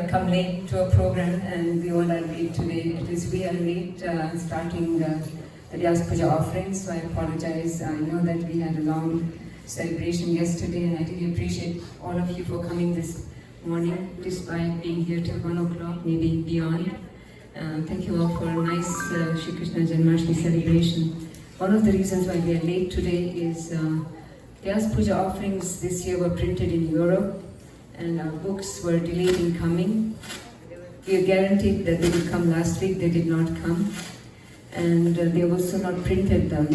come late to a program, and we all are late today. At least we are late starting the Vyas Puja offering, so I apologize. I know that we had a long celebration yesterday, and I really appreciate all of you for coming this morning, despite being here till 1 o'clock, maybe beyond. Thank you all for a nice Shri Krishna Janmashtami celebration. One of the reasons why we are late today is Vyas Puja offerings this year were printed in Europe, and our books were delayed in coming. We are guaranteed that they would come last week, they did not come. And they also not printed them.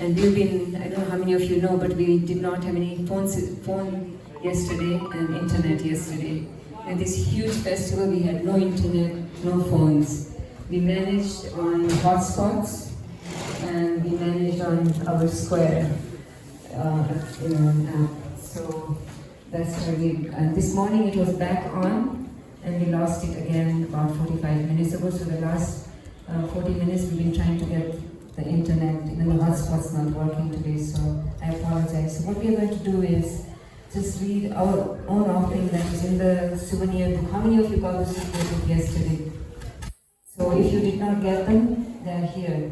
And we've been, I don't know how many of you know, but we did not have any phone yesterday and internet yesterday. At this huge festival, we had no internet, no phones. We managed on hotspots, and we managed on our Square app. So that's where we, this morning it was back on, and we lost it again about 45 minutes ago. So the last 40 minutes we've been trying to get the internet, even the hotspot's not working today, so I apologize. So what we are going to do is just read our own offering that is in the souvenir book. How many of you got the souvenir book yesterday? So if you did not get them, they are here.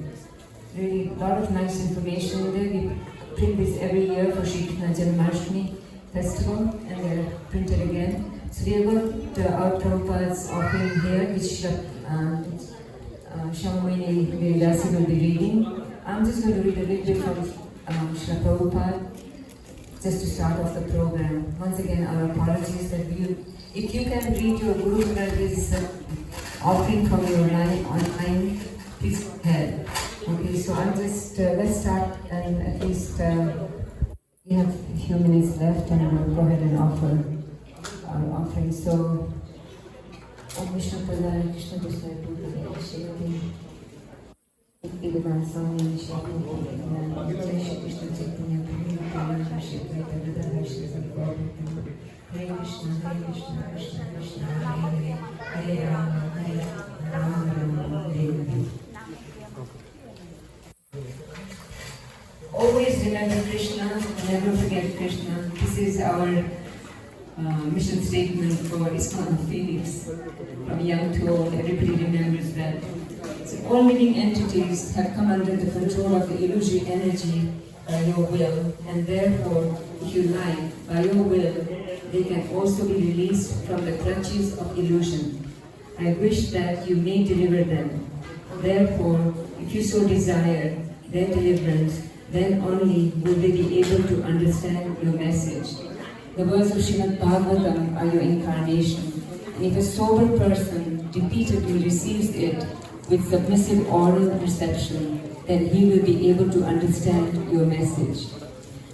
Really a lot of nice information there. We print this every year for Shri Krishna Janmashtami festival, and they are printed again. So we have got our Prabhupada's offering here, which Shamwini Vyasi will be reading. I'm just going to read a little bit from Srila Prabhupada just to start off the program. Once again, our apologies that if you can read your Guru Maharaj's offering from your line online, please go ahead. Okay, so I'm just, let's start, and at least we have a few minutes left, and we'll go ahead and offer our offering. So, Om Vishnu Padaya Krishna Krishna Pujaya Shri Idam Swami Shri Jai Krishna Chaitanya Prabhu Shri Advaita Shri Sadguru Hare Krishna Krishna Krishna Hare Hare Hare Rama Rama Hare Hare. Always remember Krishna, never forget Krishna. This is our mission statement for ISKCON Phoenix. From young to old, everybody remembers that. So all living entities have come under the control of the illusory energy by your will, and therefore, if you like, by your will, they can also be released from the clutches of illusion. I wish that you may deliver them. Therefore, if you so desire their deliverance, then only will they be able to understand your message. The words of Srimad Bhagavatam are your incarnation, and if a sober person repeatedly receives it with submissive oral perception, then he will be able to understand your message.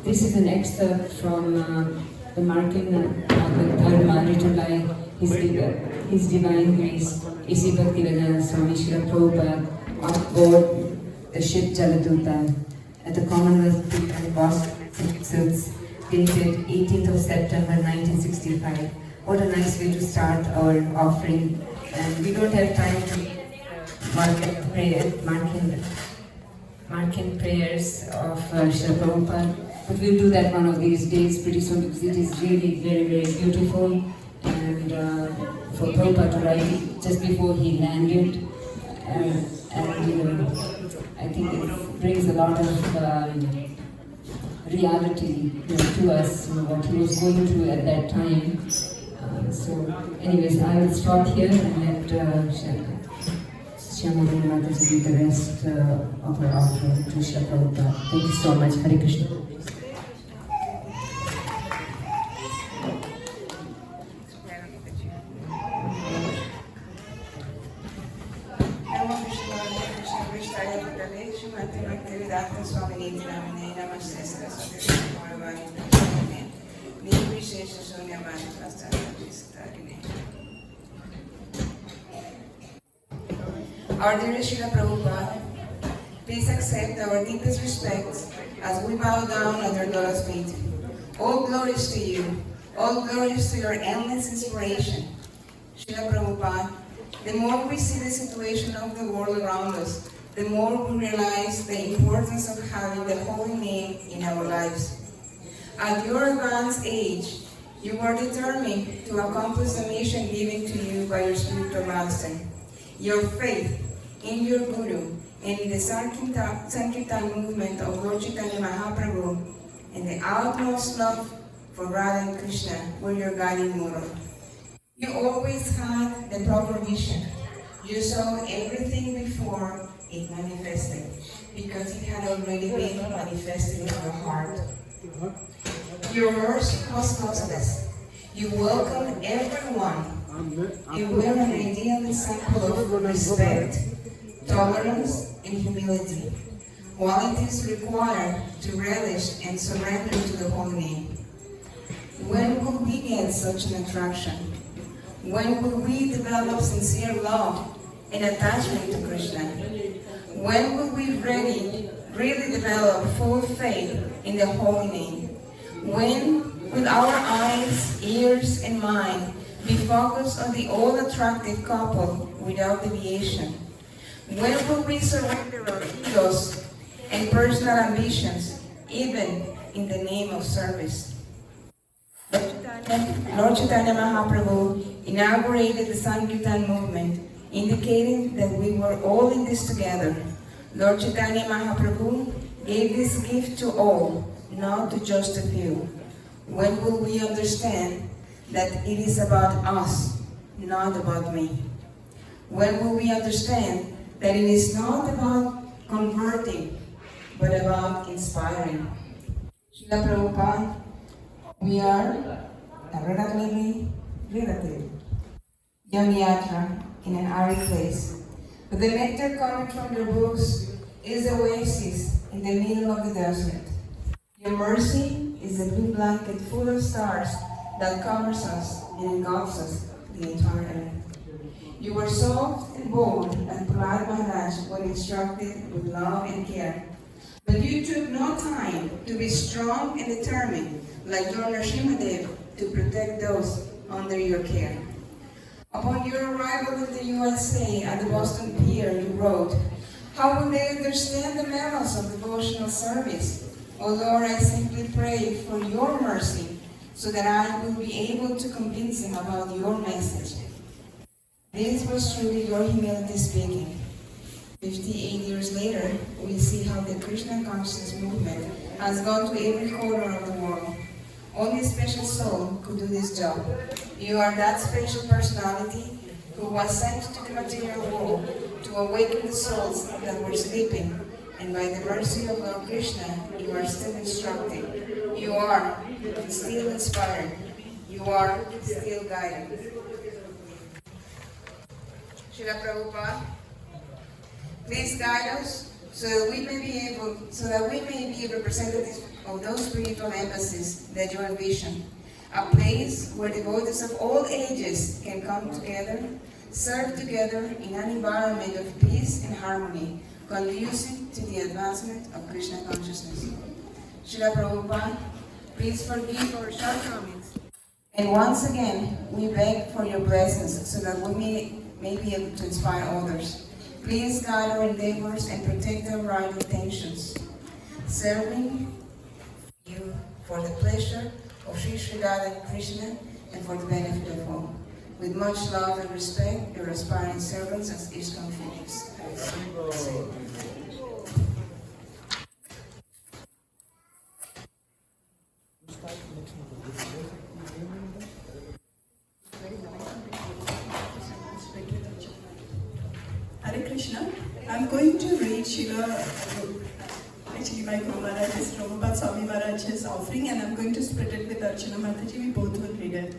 This is an excerpt from the Markan Dharma written by His Divine Grace, A.C. Bhaktivedanta Swami Srila Prabhupada, on board the ship Jaladuta at the Commonwealth and Boston Silks, dated 18th of September 1965. What a nice way to start our offering. And we don't have time to marking prayers of Srila Prabhupada, but we'll do that one of these days pretty soon, because it is really very, very beautiful. And for Prabhupada to write it just before he landed, I think it brings a lot of reality to us, what he was going through at that time. So anyways, I will stop here and let Shyamaguru Mataji do the rest of our offering to Srila Prabhupada. Thank you so much. Hare Krishna. Our dear Srila Prabhupada, please accept our deepest respects as we bow down at your lotus feet. All glories to you, all glories to your endless inspiration. Srila Prabhupada, the more we see the situation of the world around us, the more we realize the importance of having the holy name in our lives. At your advanced age, You were determined to accomplish the mission given to you by your spiritual master. Your faith in your Guru and in the Sankirtan movement of Lord Chaitanya Mahaprabhu and the utmost love for Radha and Krishna were your guiding moral. You always had the proper vision. You saw everything before it manifested, because it had already been manifested in your heart. Your mercy was costless. You welcomed everyone. You were an ideal example of respect, tolerance, and humility, qualities required to relish and surrender to the holy name. When will we get such an attraction? When will we develop sincere love and attachment to Krishna? When will we really develop full faith in the holy name? When will our eyes, ears, and mind be focused on the all-attractive couple without deviation? When will we surrender our egos and personal ambitions, even in the name of service? Lord Chaitanya Mahaprabhu inaugurated the Sankirtan movement, indicating that we were all in this together. Lord Chaitanya Mahaprabhu gave this gift to all, not to just a few. When will we understand that it is about us, not about me? When will we understand that it is not about converting, but about inspiring? Srila Prabhupada, we are a relative young yatra in an arid place, but the nectar coming from your books is the oasis in the middle of the desert. Your mercy is the blue blanket full of stars that covers us and engulfs us the entire earth. You were soft and bold, and Prahlad Maharaj was instructed with love and care. But you took no time to be strong and determined, like your Nrsimhadev, to protect those under your care. Upon your arrival in the USA at the Boston Pier, you wrote, "How will they understand the manners of devotional service? O Lord, I simply pray for your mercy, so that I will be able to convince them about your message." This was truly your humility speaking. 58 years later, we see how the Krishna consciousness movement has gone to every corner of the world. Only a special soul could do this job. You are that special personality who was sent to the material world to awaken the souls that were sleeping, and by the mercy of Lord Krishna, you are still instructing. You are still inspired. You are still guided. Srila Prabhupada, please guide us so that we may be representatives of those spiritual embassies that you envision. A place where devotees of all ages can come together, serve together in an environment of peace and harmony, conducive to the advancement of Krishna consciousness. Srila Prabhupada, please forgive our shortcomings. And once again, we beg for your blessings so that we may be able to inspire others. Please guide our endeavors and protect our right intentions. Serving you for the pleasure of Sri Radha and Krishna and for the benefit of all. With much love and respect, your aspiring servants as ISKCON Phoenix. Hare Krishna. I'm going to read actually my Guru Maharaj is Prabhupada Swami Maharaj's offering, and I'm going to split it with Archana Mataji. We both will read it.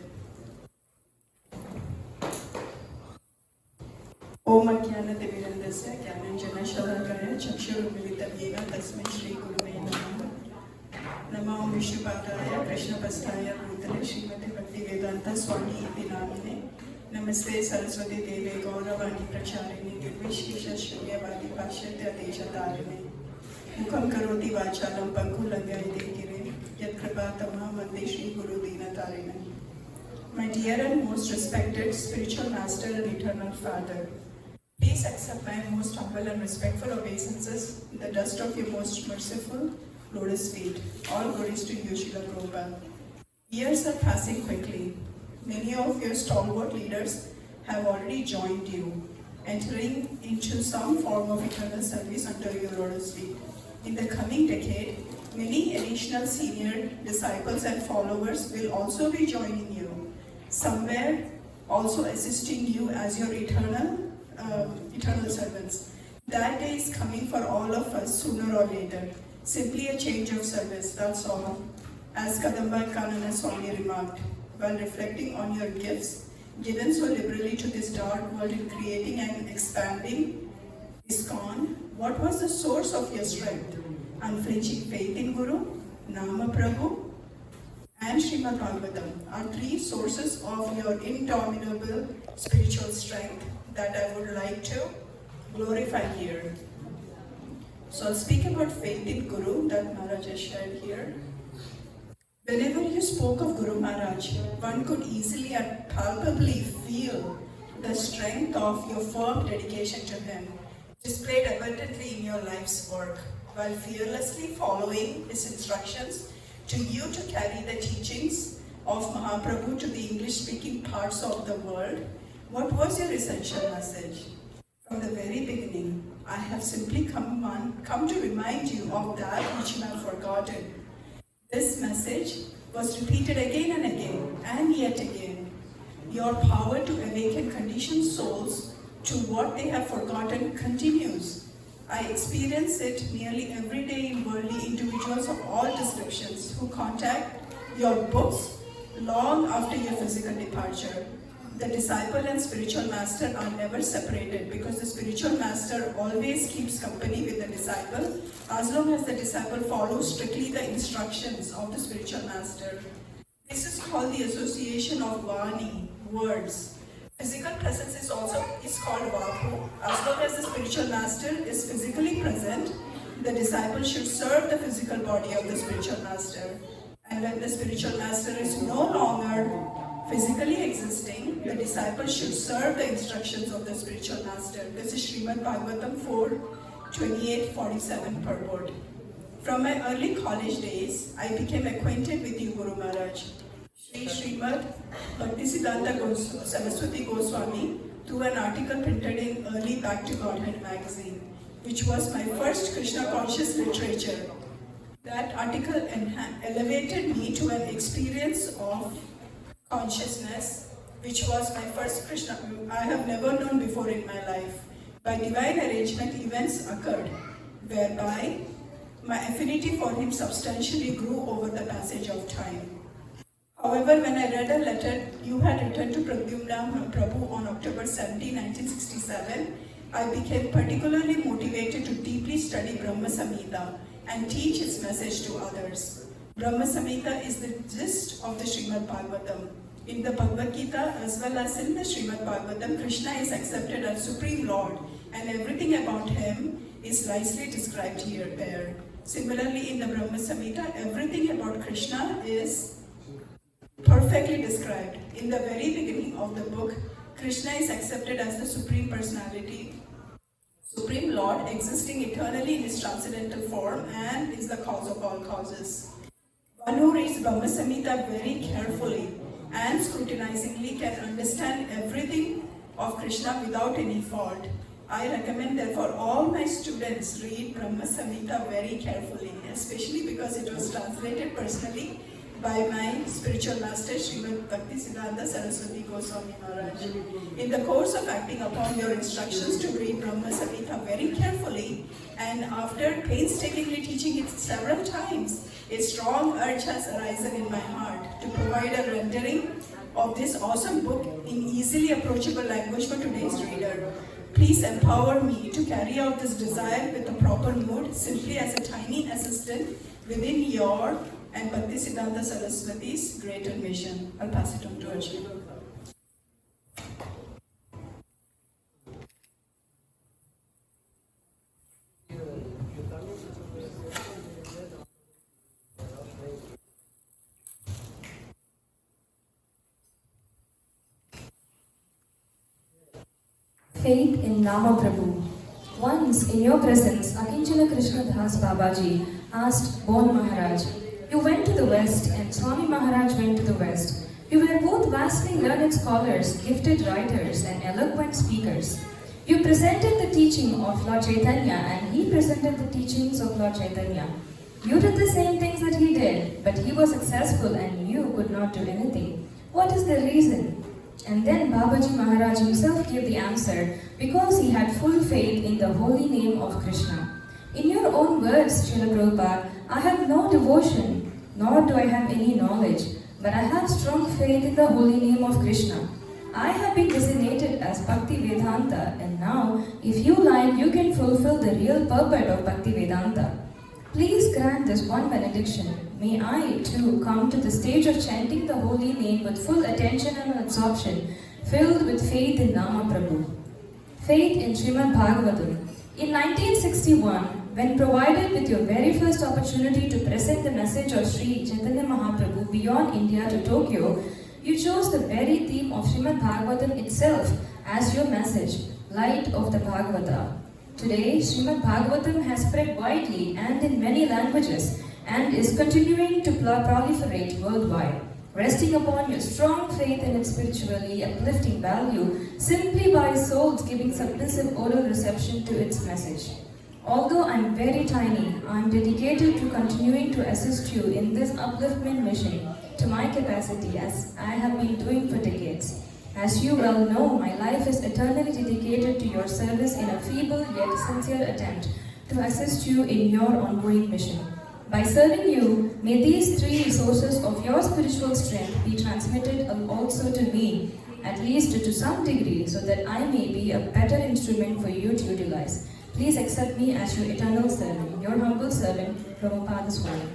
Om Ajnana Timirandasya Jnananjana Shalakaya Chakshurumilitam Yena Tasmai Shri Gurave Namaha. Nama Om Vishnupadaya Krishna Pastaya Bhutale Srimati Bhakti Vedanta Swami Iti Namine. Namaste Saraswati Deve Gauravani Pracharini Nirvishesha Shunyavadi Pashyatya Deshatarine. Mukam Karoti Vachalam Panku Langayate Gire Yat Kripatamah Mande Shri Guru Dinatarine. My dear and most respected spiritual master and eternal father, please accept my most humble and respectful obeisances in the dust of your most merciful lotus feet. All glories to you, Srila Prabhupada. Years are passing quickly. Many of your stalwart leaders have already joined you, entering into some form of eternal service under your Lord's feet. In the coming decade, many additional senior disciples and followers will also be joining you, somewhere also assisting you as your eternal servants. That day is coming for all of us sooner or later. Simply a change of service, that's all. As Kadamba Kanana Swami remarked, while reflecting on your gifts given so liberally to this dark world in creating and expanding ISKCON, what was the source of your strength? Unflinching faith in Guru, Nama Prabhu, and Srimad Bhagavatam are three sources of your indomitable spiritual strength that I would like to glorify here. So I'll speak about faith in Guru that Maharaj has shared here. Whenever you spoke of Guru Maharaj, one could easily and palpably feel the strength of your firm dedication to him, displayed abundantly in your life's work, while fearlessly following his instructions to you to carry the teachings of Mahaprabhu to the English-speaking parts of the world. What was your essential message? From the very beginning, I have simply come to remind you of that which you have forgotten. This message was repeated again and again, and yet again. Your power to awaken conditioned souls to what they have forgotten continues. I experience it nearly every day in worldly individuals of all descriptions who contact your books long after your physical departure. The disciple and spiritual master are never separated because the spiritual master always keeps company with the disciple as long as the disciple follows strictly the instructions of the spiritual master. This is called the association of Vani, words. Physical presence is called Vapu. As long as the spiritual master is physically present, the disciple should serve the physical body of the spiritual master. And when the spiritual master is no longer physically existing, the disciple should serve the instructions of the spiritual master. This is Srimad Bhagavatam 4:28-47 purport. From my early college days, I became acquainted with you, Guru Maharaj. Srimad Bhaktisiddhanta Saraswati Goswami, through an article printed in early Back to Godhead magazine, which was my first Krishna conscious literature. That article elevated me to an experience of consciousness, which was my first Krishna I have never known before in my life. By divine arrangement, events occurred, whereby my affinity for him substantially grew over the passage of time. However, when I read a letter you had written to Pradyumna Prabhu on October 17, 1967, I became particularly motivated to deeply study Brahma Samhita and teach its message to others. Brahma Samhita is the gist of the Srimad Bhagavatam. In the Bhagavad Gita as well as in the Srimad Bhagavatam, Krishna is accepted as Supreme Lord and everything about him is nicely described there. Similarly, in the Brahma Samhita, everything about Krishna is perfectly described. In the very beginning of the book, Krishna is accepted as the Supreme Personality, Supreme Lord, existing eternally in his transcendental form and is the cause of all causes. One who reads Brahma Samhita very carefully and scrutinizingly can understand everything of Krishna without any fault. I recommend therefore all my students read Brahma Samhita very carefully, especially because it was translated personally by my spiritual master Srimad Bhaktisiddhanta Saraswati Goswami Maharaj. In the course of acting upon your instructions to read Brahma Samhita very carefully, and after painstakingly teaching it several times, a strong urge has arisen in my heart to provide a rendering of this awesome book in easily approachable language for today's reader. Please empower me to carry out this desire with a proper mood, simply as a tiny assistant within your and Bhaktisiddhanta Saraswati's greater mission. I'll pass it on to Arjun. Faith in Nama Prabhu. Once in your presence, Akinchana Krishna Das Babaji asked Bon Maharaj, You went to the west, and Swami Maharaj went to the west. You were both vastly learned scholars, gifted writers, and eloquent speakers. You presented the teaching of Lord Chaitanya, and he presented the teachings of Lord Chaitanya. You did the same things that he did, but he was successful and you could not do anything. What is the reason? And then Babaji Maharaj himself gave the answer, because he had full faith in the holy name of Krishna. In your own words, Srila Prabhupada, I have no devotion, nor do I have any knowledge, but I have strong faith in the holy name of Krishna. I have been designated as Bhakti Vedanta, and now, if you like, you can fulfill the real purport of Bhakti Vedanta. Please grant this one benediction. May I, too, come to the stage of chanting the holy name with full attention and absorption, filled with faith in Nama Prabhu. Faith in Srimad Bhagavatam. In 1961, when provided with your very first opportunity to present the message of Sri Chaitanya Mahaprabhu beyond India to Tokyo, you chose the very theme of Srimad Bhagavatam itself as your message, Light of the Bhagavata. Today, Srimad Bhagavatam has spread widely and in many languages and is continuing to proliferate worldwide, resting upon your strong faith in its spiritually uplifting value simply by souls giving submissive oral reception to its message. Although I am very tiny, I am dedicated to continuing to assist you in this upliftment mission to my capacity as I have been doing for decades. As you well know, my life is eternally dedicated to your service in a feeble yet sincere attempt to assist you in your ongoing mission. By serving you, may these three resources of your spiritual strength be transmitted also to me, at least to some degree, so that I may be a better instrument for you to utilize. Please accept me as your eternal servant, your humble servant, Prabhupada Swami.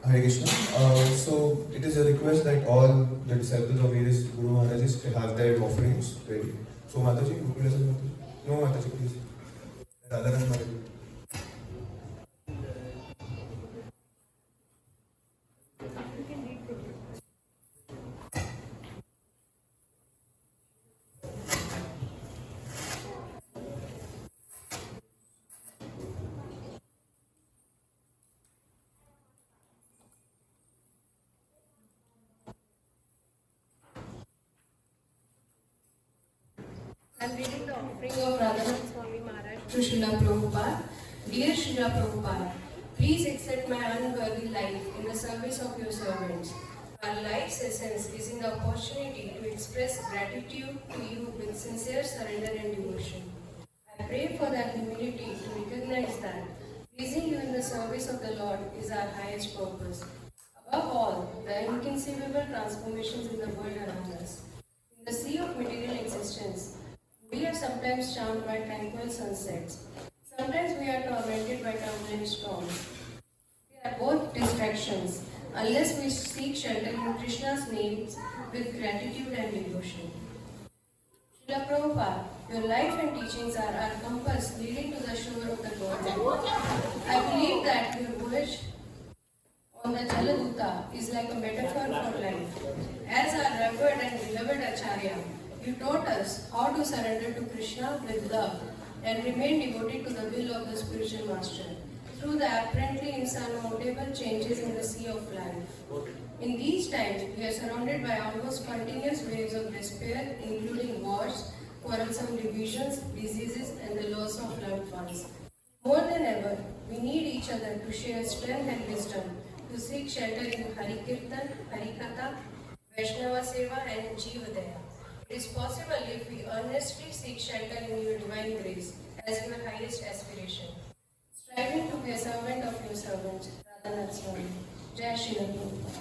Hare Krishna. So it is a request that all the disciples of various Guru Maharajas have their offerings ready. So Mataji, you could listen, Mataji. No, Mataji, please. Radharani Mataji. I am reading the offering of Radharani Swami Maharaj to Srila Prabhupada. Dear Srila Prabhupada, please accept my unworthy life in the service of your servants. Our life's essence is in the opportunity to express gratitude to you with sincere surrender and devotion. I pray for that humility to recognize that pleasing you in the service of the Lord is our highest purpose. Above all, the inconceivable transformations in the world around us. In the sea of material existence, we are sometimes charmed by tranquil sunsets. Sometimes we are tormented by turbulent storms. They are both distractions, unless we seek shelter in Krishna's name with gratitude and devotion. Srila Prabhupada, your life and teachings are our compass leading to the shore of the Godhead. I believe that your voyage on the Jaladuta is like a metaphor for life. As our revered and beloved Acharya, you taught us how to surrender to Krishna with love and remain devoted to the will of the spiritual master through the apparently insurmountable changes in the sea of life. In these times, we are surrounded by almost continuous waves of despair, including wars, quarrelsome divisions, diseases, and the loss of loved ones. More than ever, we need each other to share strength and wisdom, to seek shelter in Hari Kirtan, Hari Katha, Vaishnava Seva, and Jivadaya. It is possible if we earnestly seek shelter in your divine grace as your highest aspiration. Striving to be a servant of your servants, Radhanath Swami. Jai Shri Prabhupada.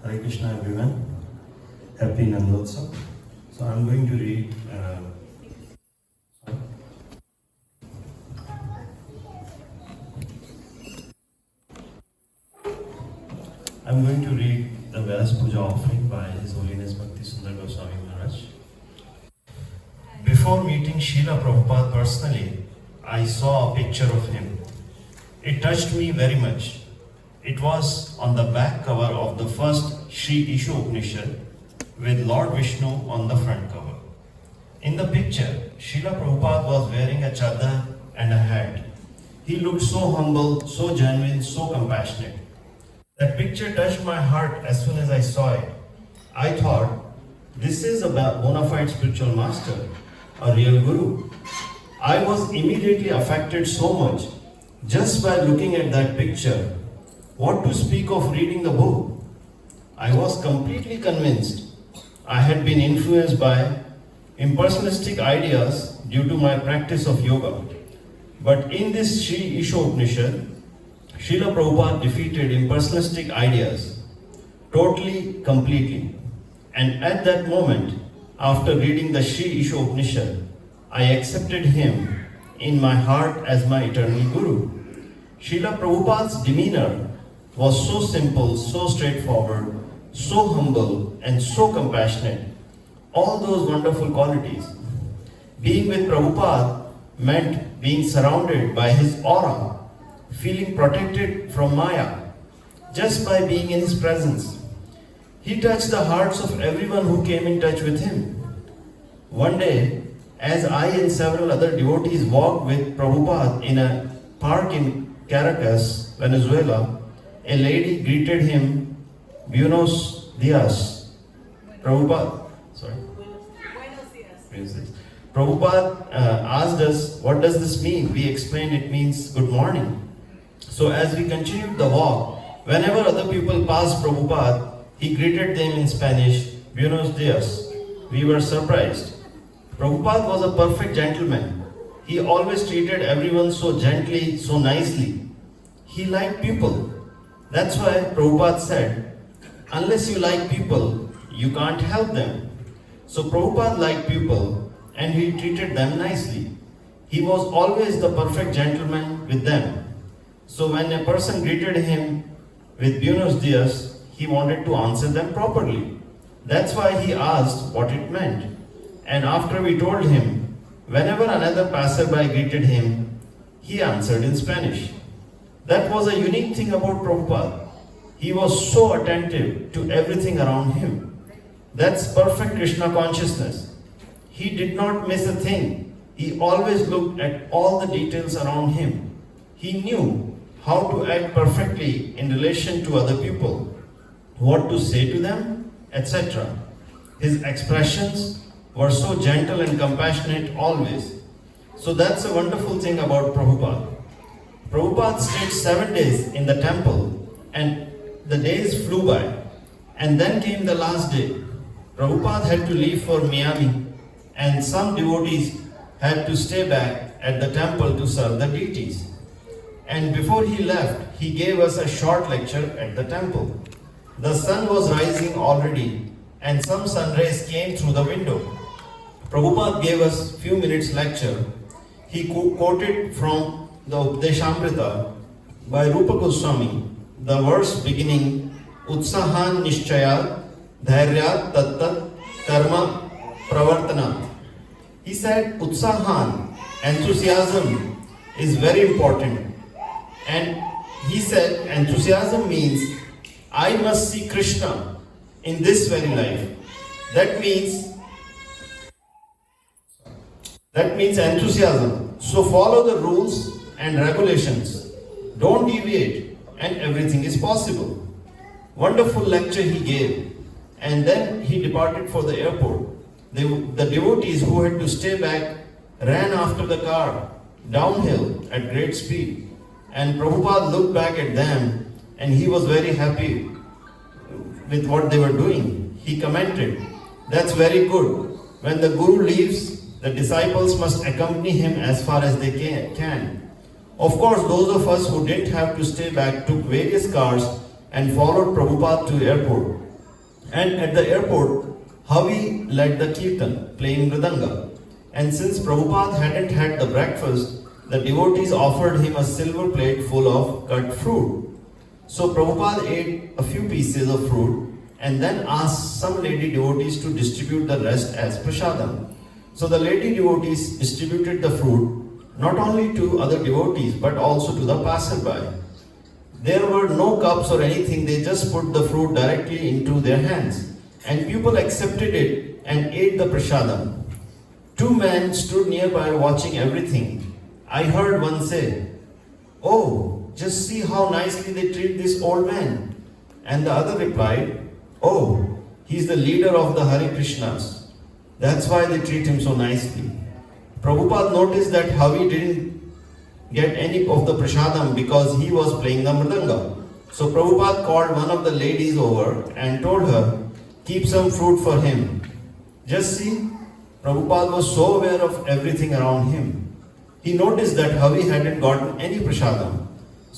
Hare Krishna everyone, happy Nandotsav. So I'm going to read the Vyas Puja offering by His Holiness Bhakti Sundar Goswami Maharaj. Before meeting Srila Prabhupada personally, I saw a picture of him. It touched me very much. It was on the back cover of the first Sri Isha Upanishad with Lord Vishnu on the front cover. In the picture, Srila Prabhupada was wearing a chadar and a hat. He looked so humble, so genuine, so compassionate. That picture touched my heart as soon as I saw it. I thought, this is a bona fide spiritual master, a real guru. I was immediately affected so much just by looking at that picture. What to speak of reading the book? I was completely convinced I had been influenced by impersonalistic ideas due to my practice of yoga. But in this Sri Isha Upanishad, Srila Prabhupada defeated impersonalistic ideas totally, completely. And at that moment, after reading the Sri Isha Upanishad, I accepted him in my heart as my eternal guru. Srila Prabhupada's demeanor was so simple, so straightforward, so humble, and so compassionate. All those wonderful qualities. Being with Prabhupada meant being surrounded by his aura, feeling protected from Maya, just by being in his presence. He touched the hearts of everyone who came in touch with him. One day, as I and several other devotees walked with Prabhupada in a park in Caracas, Venezuela, a lady greeted him, Buenos dias. Prabhupada, sorry. Buenos dias. Prabhupada asked us, what does this mean? We explained it means good morning. So as we continued the walk, whenever other people passed Prabhupada, he greeted them in Spanish, Buenos dias. We were surprised. Prabhupada was a perfect gentleman. He always treated everyone so gently, so nicely. He liked people. That's why Prabhupada said, unless you like people, you can't help them. So Prabhupada liked people and he treated them nicely. He was always the perfect gentleman with them. So when a person greeted him with Buenos dias, he wanted to answer them properly. That's why he asked what it meant. And after we told him, whenever another passerby greeted him, he answered in Spanish. That was a unique thing about Prabhupada. He was so attentive to everything around him. That's perfect Krishna consciousness. He did not miss a thing. He always looked at all the details around him. He knew how to act perfectly in relation to other people, what to say to them, etc. His expressions were so gentle and compassionate always. So that's a wonderful thing about Prabhupada. Prabhupada stayed 7 days in the temple and the days flew by. And then came the last day. Prabhupada had to leave for Miami and some devotees had to stay back at the temple to serve the deities. And before he left, he gave us a short lecture at the temple. The sun was rising already and some sun rays came through the window. Prabhupada gave us few minutes lecture. He quoted from the Updeshamrita by Rupa Goswami, the verse beginning Utsahan Nishchayat Dhairyat Tattat Karma Pravartanat. He said Utsahan, enthusiasm, is very important. And he said enthusiasm means I must see Krishna in this very life. That means enthusiasm. So follow the rules and regulations. Don't deviate and everything is possible. Wonderful lecture he gave. And then he departed for the airport. The devotees who had to stay back ran after the car downhill at great speed. And Prabhupada looked back at them and he was very happy with what they were doing. He commented, that's very good. When the Guru leaves, the disciples must accompany him as far as they can. Of course, those of us who didn't have to stay back took various cars and followed Prabhupada to the airport. And at the airport, Havi led the kirtan, playing Mridanga. And since Prabhupada hadn't had the breakfast, the devotees offered him a silver plate full of cut fruit. So Prabhupada ate a few pieces of fruit and then asked some lady devotees to distribute the rest as prasadam. So the lady devotees distributed the fruit not only to other devotees but also to the passerby. There were no cups or anything, they just put the fruit directly into their hands. And people accepted it and ate the prasadam. Two men stood nearby watching everything. I heard one say, "Oh, just see how nicely they treat this old man." And the other replied, "Oh, he's the leader of the Hare Krishnas. That's why they treat him so nicely." Prabhupada noticed that Havi didn't get any of the prasadam because he was playing the mridanga. So Prabhupada called one of the ladies over and told her, "Keep some fruit for him." Just see, Prabhupada was so aware of everything around him. He noticed that Havi hadn't gotten any prasadam.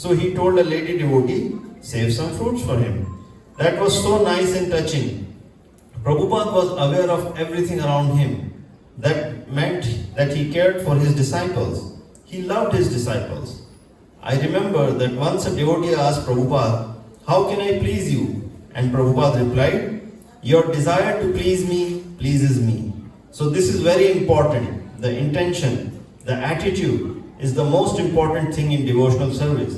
So he told a lady devotee, "Save some fruits for him." That was so nice and touching. Prabhupada was aware of everything around him. That meant that he cared for his disciples. He loved his disciples. I remember that once a devotee asked Prabhupada, "How can I please you?" And Prabhupada replied, "Your desire to please me pleases me." So this is very important. The intention, the attitude is the most important thing in devotional service.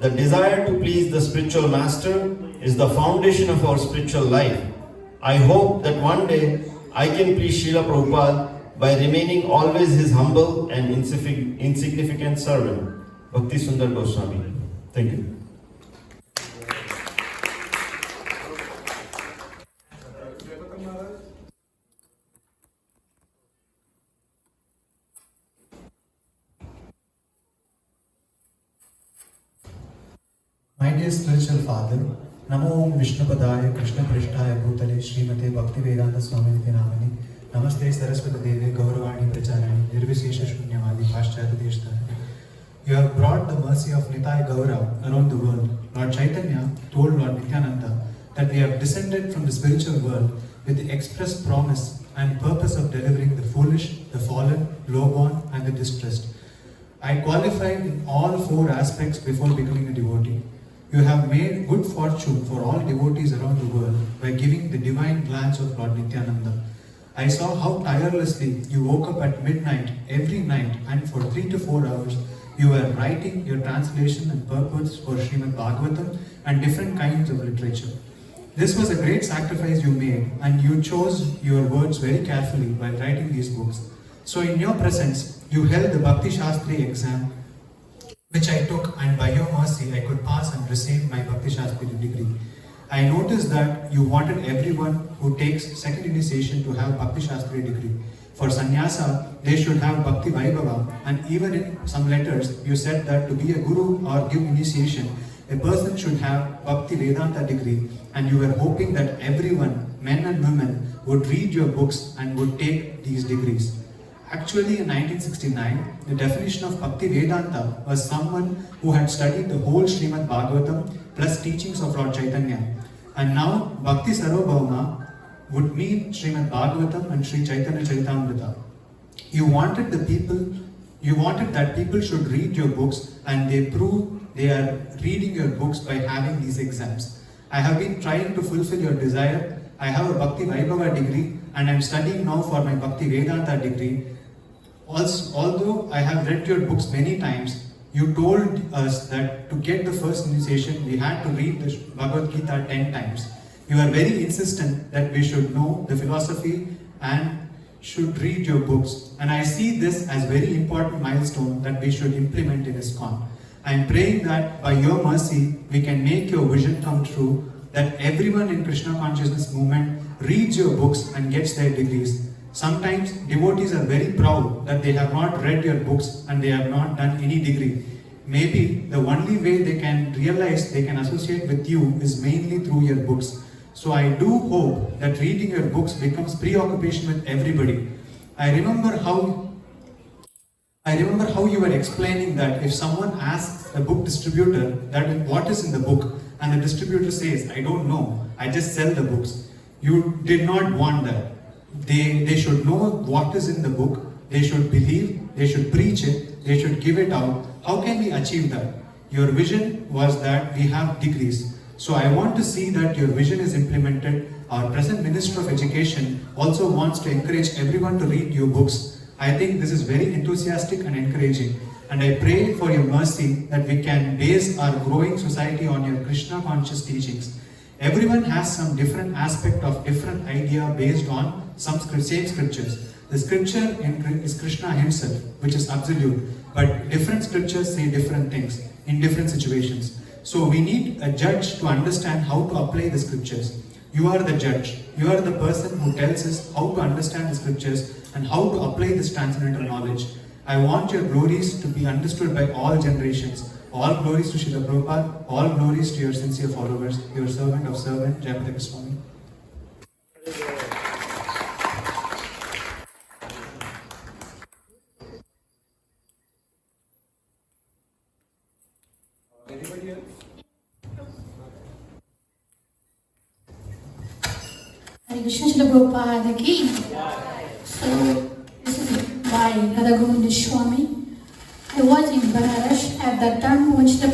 The desire to please the spiritual master is the foundation of our spiritual life. I hope that one day I can please Srila Prabhupada by remaining always his humble and insignificant servant. Bhakti Sundar Goswami. Thank you. My dear spiritual father, Namo Om Vishnupadaya Krishna Prishtaya Bhutale Srimate Bhakti Vedanta Swami Namani Namaste Saraswati Devi Gauravani Pracharani Nirvisesha Shunyavadi Paschata Deshtari. You have brought the mercy of Nitai Gaurav around the world. Lord Chaitanya told Lord Nityananda that we have descended from the spiritual world with the express promise and purpose of delivering the foolish, the fallen, lowborn and the distressed. I qualified in all four aspects before becoming a devotee. You have made good fortune for all devotees around the world by giving the divine glance of Lord Nityananda. I saw how tirelessly you woke up at midnight every night and for 3 to 4 hours you were writing your translation and purpose for Srimad Bhagavatam and different kinds of literature. This was a great sacrifice you made and you chose your words very carefully while writing these books. So in your presence, you held the Bhakti Shastri exam which I took, and by your mercy I could pass and receive my Bhakti Shastri degree. I noticed that you wanted everyone who takes second initiation to have Bhakti Shastri degree. For sannyasa, they should have Bhakti Vaibhava, and even in some letters you said that to be a guru or give initiation, a person should have Bhakti Vedanta degree, and you were hoping that everyone, men and women, would read your books and would take these degrees. Actually, in 1969, the definition of Bhakti Vedanta was someone who had studied the whole Srimad Bhagavatam plus teachings of Lord Chaitanya. And now, Bhakti Sarvabhauma would mean Srimad Bhagavatam and Sri Chaitanya Charitamrita. You wanted that people should read your books and they prove they are reading your books by having these exams. I have been trying to fulfill your desire. I have a Bhakti Vaibhava degree and I am studying now for my Bhakti Vedanta degree. Also, although I have read your books many times, you told us that to get the first initiation, we had to read the Bhagavad Gita 10 times. You are very insistent that we should know the philosophy and should read your books. And I see this as very important milestone that we should implement in ISKCON. I am praying that by your mercy, we can make your vision come true, that everyone in Krishna consciousness movement reads your books and gets their degrees. Sometimes devotees are very proud that they have not read your books and they have not done any degree. Maybe the only way they can realize they can associate with you is mainly through your books. So I do hope that reading your books becomes preoccupation with everybody. I remember how you were explaining that if someone asks a book distributor that what is in the book and the distributor says, "I don't know, I just sell the books," you did not want that. They should know what is in the book, they should believe, they should preach it, they should give it out. How can we achieve that? Your vision was that we have degrees. So I want to see that your vision is implemented. Our present Minister of Education also wants to encourage everyone to read your books. I think this is very enthusiastic and encouraging. And I pray for your mercy that we can base our growing society on your Krishna conscious teachings. Everyone has some different aspect of different idea based on some same scriptures. The scripture is Krishna himself, which is absolute. But different scriptures say different things in different situations. So we need a judge to understand how to apply the scriptures. You are the judge. You are the person who tells us how to understand the scriptures and how to apply this transcendental knowledge. I want your glories to be understood by all generations. All glories to Srila Prabhupada, all glories to your sincere followers, your servant of servant, Jayapataka Swami. Anybody else? Hare Krishna Srila Prabhupada ki. So, this is by Radha Govinda Swami. I was in Banaras at that time when Srila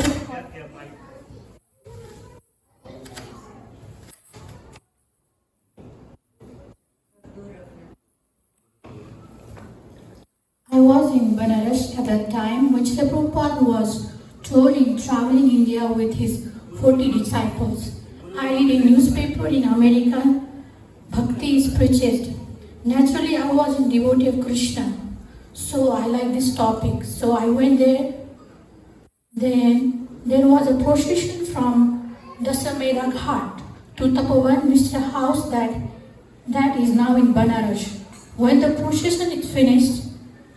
Prabhupada was touring, traveling India with his 40 disciples. I read a newspaper in America, Bhakti is preached. Naturally, I was a devotee of Krishna, so I like this topic. So I went there. Then there was a procession from Dasamera Ghat to Tapovan, which is a house that is now in Banaras. When the procession is finished,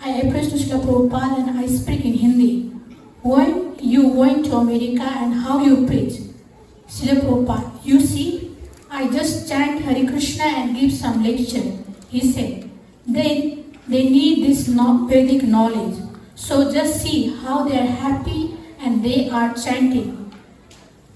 I approached Srila Prabhupada and I speak in Hindi. When you went to America and how you preach? Srila Prabhupada, you see, I just chant Hare Krishna and give some lecture. He said, then they need this Vedic knowledge. So just see how they are happy and they are chanting.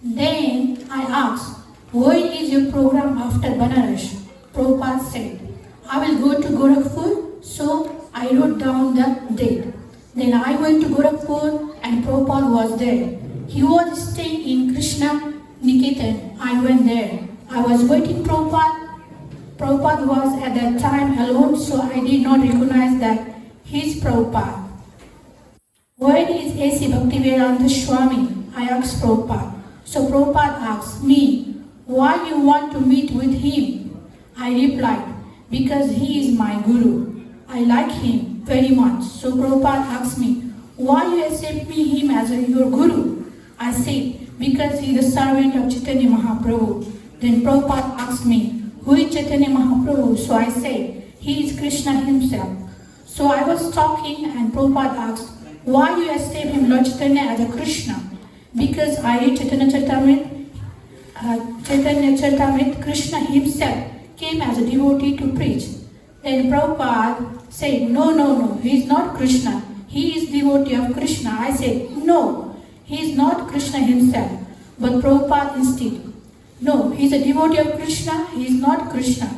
Then I asked, when is your program after Banaras? Prabhupada said, I will go to Gorakhpur, so I wrote down the date. Then I went to Gorakhpur and Prabhupada was there. He was staying in Krishna Niketan. I went there. I was waiting Prabhupada. Prabhupada was at that time alone, so I did not recognize that he is Prabhupada. When is A.C. Bhaktivedanta Swami? I asked Prabhupada. So Prabhupada asked me, why you want to meet with him? I replied, because he is my guru. I like him very much. So Prabhupada asked me, why you accept him as your guru? I said, because he is the servant of Chaitanya Mahaprabhu. Then Prabhupada asked me, who is Chaitanya Mahaprabhu? So I said, he is Krishna himself. So I was talking and Prabhupada asked, why you accept him Lord Chaitanya as a Krishna? Because I read Chaitanya Charitamrita, Krishna himself came as a devotee to preach. Then Prabhupada said, no, he is not Krishna. He is devotee of Krishna. I said, no, he is not Krishna himself. But Prabhupada insisted, no, he is a devotee of Krishna, he is not Krishna.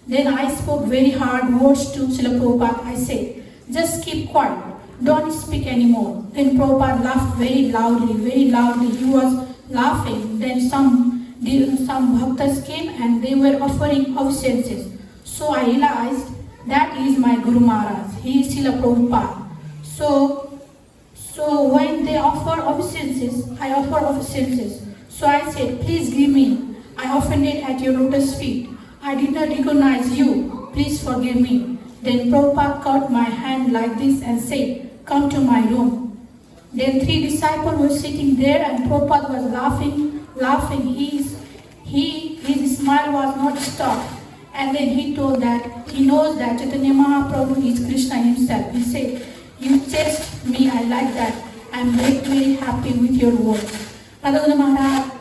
Then I spoke very hard words to Srila Prabhupada. I said, just keep quiet, don't speak anymore. Then Prabhupada laughed very loudly. He was laughing. Then some bhaktas came and they were offering obeisances. So I realized that is my Guru Maharaj, he is Srila Prabhupada. So when they offer obeisances, I offer obeisances. So I said, please give me. I offended at your lotus feet. I did not recognize you. Please forgive me. Then Prabhupada caught my hand like this and said, come to my room. Then 3 disciples were sitting there and Prabhupada was laughing. His smile was not stopped. And then he told that he knows that Chaitanya Mahaprabhu is Krishna himself. He said, you chased me, I like that. I am very, very happy with your words. Radha Maharaj.